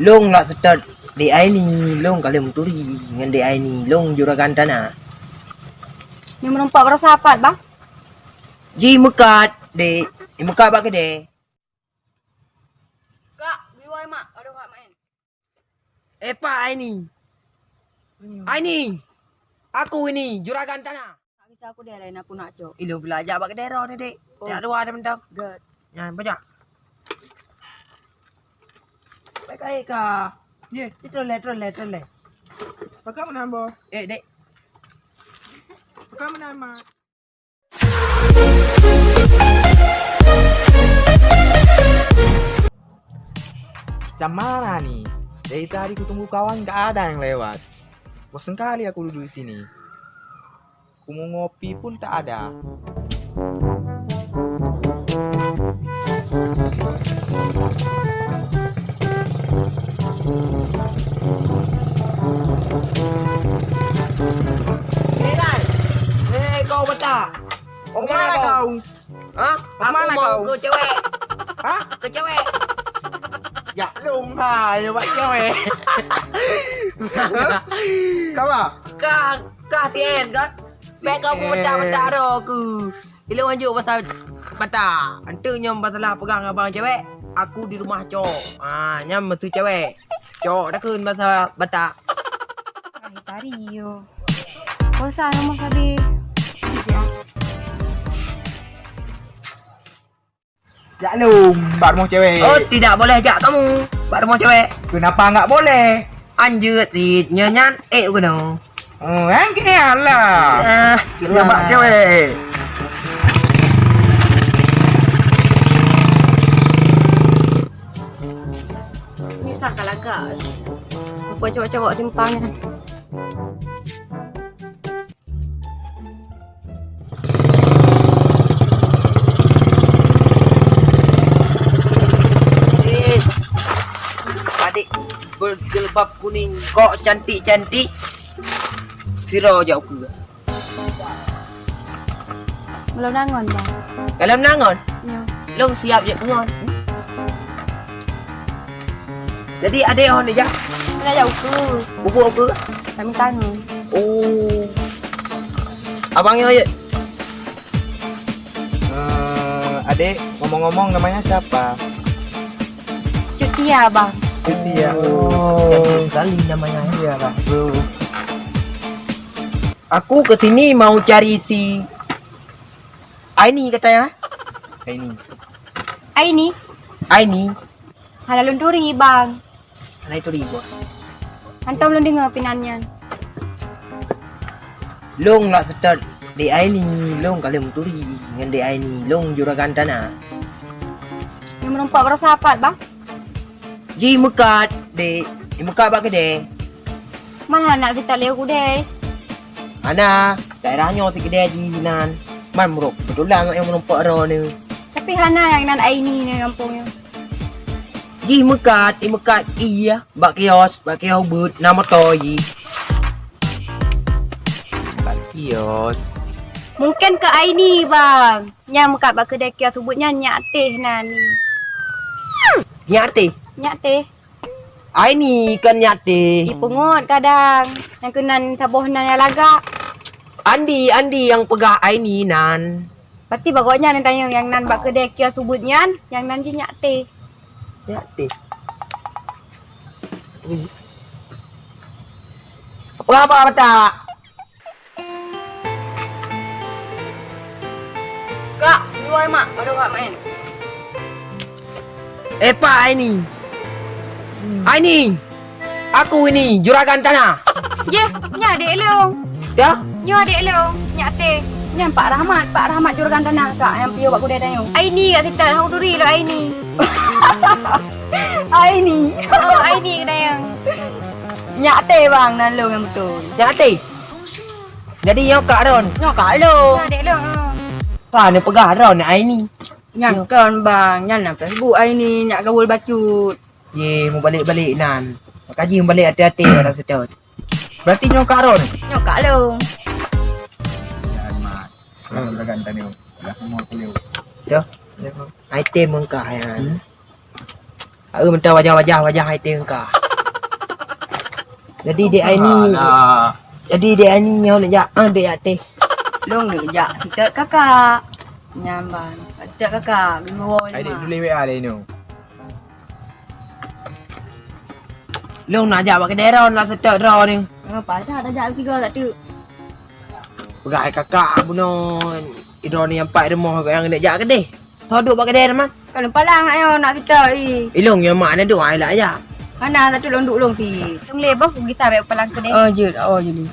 Long nak start DI ni, long kalau menturi dengan DI ni, long juragan tanah. Ni menumpak bersahabat bang. Ji mekat, dek. Mekat bak kedai. Kak, biwai mak, ada hak main. Pak Aini. Aku ini juragan tanah. Tak kisah aku dia lain aku nak cok. Ilo belajar bak kedai ni dek. Oh. Tak dua ada mentang. Good. Jangan banyak. Baik kah? Ye, Terole. pakai mana boh? Dek. Pakai mana mak? Macam mana nih? Dari tadi ku tunggu kawan gak ada yang lewat. Bosan kali aku duduk di sini. Ku mau ngopi pun tak ada. Kau betak. Kau Mana kau? Hah? Mana Aku mau kau? ke cewek. Hah? Ke cewek. Ya lung hai buat cewek. Kau apa? Kah tien kan? Baik kau pun betak-betak dah aku. Bila wanjuk pasal betak. Antunya masalah pegang abang cewek. Aku di rumah cok. Nyam mesti cewek. Cok dah kun pasal betak. Ay, tari yo. Bosan rumah tadi. Ya lung, buat mau cewek. Oh, tidak boleh ajak kamu. Pada rumah cewek. Kenapa enggak boleh? Anjut si nyanyan kena. Oh, yang kini lah. Kita Buat cewek. Ni sakal agak. Aku cowok-cowok simpangnya. Adik berjilbab kuning kok cantik-cantik. Siro jauh ke. Belum nangon bang. Kalau menangon, Ya. long siap je pengon. Jadi adik on ni je. Mana jauh ke? Bubuk ke? Kami tangan. Oh. Abangnya aja. Adik, ngomong-ngomong namanya siapa? Cuti ya bang. Setia. Cantik sekali namanya. Iya lah, bro. Aku kesini mau cari si Aini katanya. Ini. Aini. Aini. Halal lunduri bang. Nah itu di bos. Antum belum dengar pinannya. Long nak start di Aini. Long kalau menturi dengan di Aini. Long juragan tanah. Ni menumpak bersahabat bang. Ji mekat, dek. Mekat bak kedai. Mana nak kita leo ku deh. Ana, daerahnya si kedai di nan. Man merok, betul lah yang menumpak roh ni. Tapi Hana yang nan Aini ni kampungnya. Ji mekat, iya. Bak kios but nama toy. Bak kios. Mungkin ke Aini bang. Yang mekat bak kedai kios sebutnya nyak teh nani. Nyate. Nyak teh. Aini kan nyate. Ipungut kadang. Yang kenan tabuh nan yang lagak. Andi yang pegah Aini nan. Pasti bagusnya nan tanya yang nan bak kedai kios sebutnya. Yang nan je nyak teh. Nyate. Apa betak? Kak, biwai mak. Ada hak main. Pak Aini. Aini. Aku ini juragan tanah. Ye, nya adik leong. Ya? Nya adik leong. Nyak teh. Nya Pak Rahmat juragan tanah kak yang piu bak kedai tanya. Aini kat kita hang duri lo Aini. Aini. Oh, Aini kedai yang. Nyak teh bang nan long yang betul. Nyate. Jadi yang kak Ron. Nyak kak lo. Nya adik leong. Pak ni pegah Ron ni Aini. Nyak kan bang, nyak nak Facebook Aini, nyak gaul bacut. Ye, mau balik-balik nan. Kaji mau balik hati-hati orang sedot. Berarti nyok kak Ron. Nyak kak lo. Jangan mat. Udah gantan yuk. Udah mau kuliah. Ya. Item mengkah yan. Mentah wajah hai teng ka. Jadi dia ni. Jadi dia ni yang nak jak dia teh. Long được dạ thì tết kakak. Nyamban. Tết kakak dulu Ai ni dik mah. tulis WA dia ni. Long nak jak pakai dera nak setek draw ni. Pasal dah dạ tiga tak tu. Pegai kakak bunon. Idro ni yang empat rumah yang nak jak ke deh. Toduk pakai dera mah. Kalau palang ayo nak kita i. Ilong yang mak ni duk ai lah ya. Mana tak tu long duk long ti. Tung lebah pergi sampai pelang tu deh. Je ni.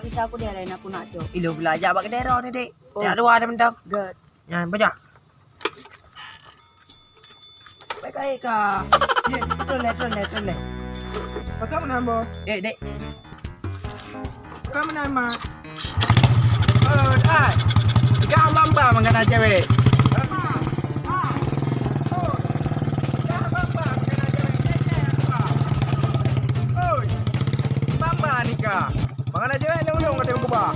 Kita aku dia lain aku nak tu. Ilong belajar pakai dera ni dek. Oh. Jak luar dah mentang. Good. Yang baca. Baik ka. Ye, toleh. Pakai mana bo? Dek. Pakai mana mak? Dah. Kau bamba mengana cewek. Nikah. Mangana cewek long kata aku ba.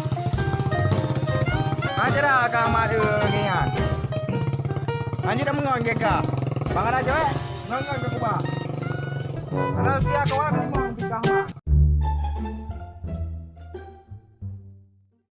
Ajarah ka mak dia ngian. Anjir dah mengon ke ka. Mangana cewek ngon ke aku ba. Ana sia kawan mau nikah mak.